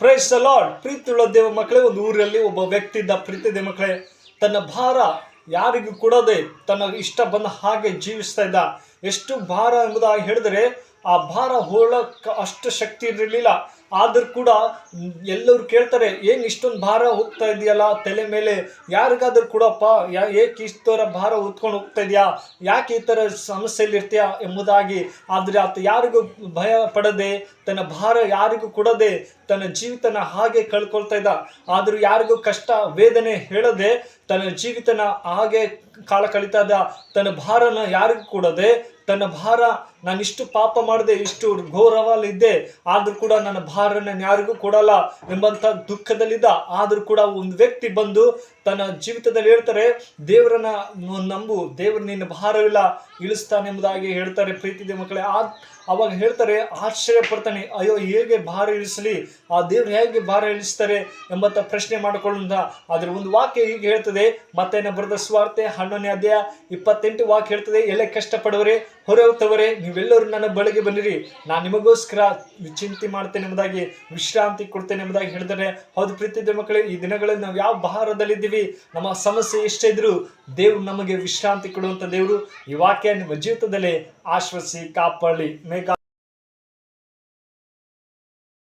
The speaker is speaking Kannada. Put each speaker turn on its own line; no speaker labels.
Praise the lord. ಪ್ರೀತಿಯುಳ್ಳ ದೇವ ಮಕ್ಕಳೇ, ಒಂದು ಊರಲ್ಲಿ ಒಬ್ಬ ವ್ಯಕ್ತಿ ಇದ್ದ. ಪ್ರೀತಿ ದೇವ ಮಕ್ಕಳೇ, ತನ್ನ ಭಾರ ಯಾರಿಗೂ ಕೊಡದೆ ತನ್ನ ಇಷ್ಟ ಬಂದ ಹಾಗೆ ಜೀವಿಸ್ತಾ ಇದ್ದ. ಎಷ್ಟು ಭಾರ ಎಂಬುದಾಗಿ ಹೇಳಿದರೆ ಆ ಭಾರ ಹೋಳಕ್ಕೆ ಅಷ್ಟು ಶಕ್ತಿ ಇರಲಿಲ್ಲ. ಆದರೂ ಕೂಡ ಎಲ್ಲರೂ ಕೇಳ್ತಾರೆ, ಏನು ಇಷ್ಟೊಂದು ಭಾರ ಹೋಗ್ತಾ ಇದೆಯಲ್ಲ ತಲೆ ಮೇಲೆ, ಯಾರಿಗಾದ್ರೂ ಕೂಡಪ್ಪ, ಏಕೆ ಇಷ್ಟರ ಭಾರ ಹೊತ್ಕೊಂಡು ಹೋಗ್ತಾ ಇದೆಯಾ, ಯಾಕೆ ಈ ಥರ ಸಮಸ್ಯೆಯಲ್ಲಿ ಇರ್ತೀಯಾ ಎಂಬುದಾಗಿ. ಆದರೆ ಆತ ಯಾರಿಗೂ ಭಯ ಪಡದೆ, ತನ್ನ ಭಾರ ಯಾರಿಗೂ ಕೊಡದೆ ತನ್ನ ಜೀವಿತನ ಹಾಗೆ ಕಳ್ಕೊಳ್ತಾ ಇದ್ದ. ಆದರೂ ಯಾರಿಗೂ ಕಷ್ಟ ವೇದನೆ ಹೇಳದೆ ತನ್ನ ಜೀವಿತನ ಹಾಗೆ ಕಾಲ ಕಳೀತಾ ಇದ್ದ. ತನ್ನ ಭಾರನ ಯಾರಿಗೂ ಕೊಡದೆ, ತನ್ನ ಭಾರ, ನಾನಿಷ್ಟು ಪಾಪ ಮಾಡಿದೆ, ಇಷ್ಟು ಘೋರವಲ್ಲಿದ್ದೆ, ಆದರೂ ಕೂಡ ನನ್ನ ಭಾರನ ಯಾರಿಗೂ ಕೊಡಲ್ಲ ಎಂಬಂಥ ದುಃಖದಲ್ಲಿದ್ದ. ಆದರೂ ಕೂಡ ಒಂದು ವ್ಯಕ್ತಿ ಬಂದು ತನ್ನ ಜೀವಿತದಲ್ಲಿ ಹೇಳ್ತಾರೆ, ದೇವರನ್ನ ನಂಬು, ದೇವರು ನಿನ್ನ ಭಾರವಿಲ್ಲ ಇಳಿಸ್ತಾನೆ ಎಂಬುದಾಗಿ ಹೇಳ್ತಾರೆ. ಪ್ರೀತಿದೆ ಮಕ್ಕಳೇ, ಅವಾಗ ಹೇಳ್ತಾರೆ, ಆಶ್ಚರ್ಯ ಪಡ್ತಾನೆ, ಅಯ್ಯೋ ಹೇಗೆ ಭಾರ ಇಳಿಸಲಿ, ಆ ದೇವ್ರು ಹೇಗೆ ಭಾರ ಇಳಿಸ್ತಾರೆ ಎಂಬಂತ ಪ್ರಶ್ನೆ ಮಾಡಿಕೊಳ್ಳುವಂತ. ಆದ್ರೆ ಒಂದು ವಾಕ್ಯ ಹೀಗೆ ಹೇಳ್ತದೆ, ಮತ್ತೆ ಬರೆದ ಸುವಾರ್ತೆ 11ನೇ ಅಧ್ಯಾಯ 28 ವಾಕ್ಯ ಹೇಳ್ತದೆ, ಎಲೆ ಕಷ್ಟಪಡುವರೆ ಹೊರತವರೇ ನೀವೆಲ್ಲರೂ ನನ್ನ ಬಳಿಗೆ ಬನ್ನಿರಿ, ನಾನು ನಿಮಗೋಸ್ಕರ ಚಿಂತೆ ಮಾಡ್ತೇನೆ ಎಂಬುದಾಗಿ, ವಿಶ್ರಾಂತಿ ಕೊಡ್ತೇನೆ ಎಂಬುದಾಗಿ ಹೇಳ್ತಾರೆ. ಹೌದು ಪ್ರೀತಿಯ ಮಕ್ಕಳೇ, ಈ ದಿನಗಳಲ್ಲಿ ನಾವು ಯಾವ ಭಾರದಲ್ಲಿದ್ದೀವಿ, ನಮ್ಮ ಸಮಸ್ಯೆ ಎಷ್ಟೇ ಇದ್ರು ದೇವ್ರು ನಮಗೆ ವಿಶ್ರಾಂತಿ ಕೊಡುವಂತ ದೇವರು. ಈ ವಾಕ್ಯ ನಿಮ್ಮ ಜೀವಿತದಲ್ಲಿ ಆಶ್ವಸಿ ಕಾಪಾಡಲಿ.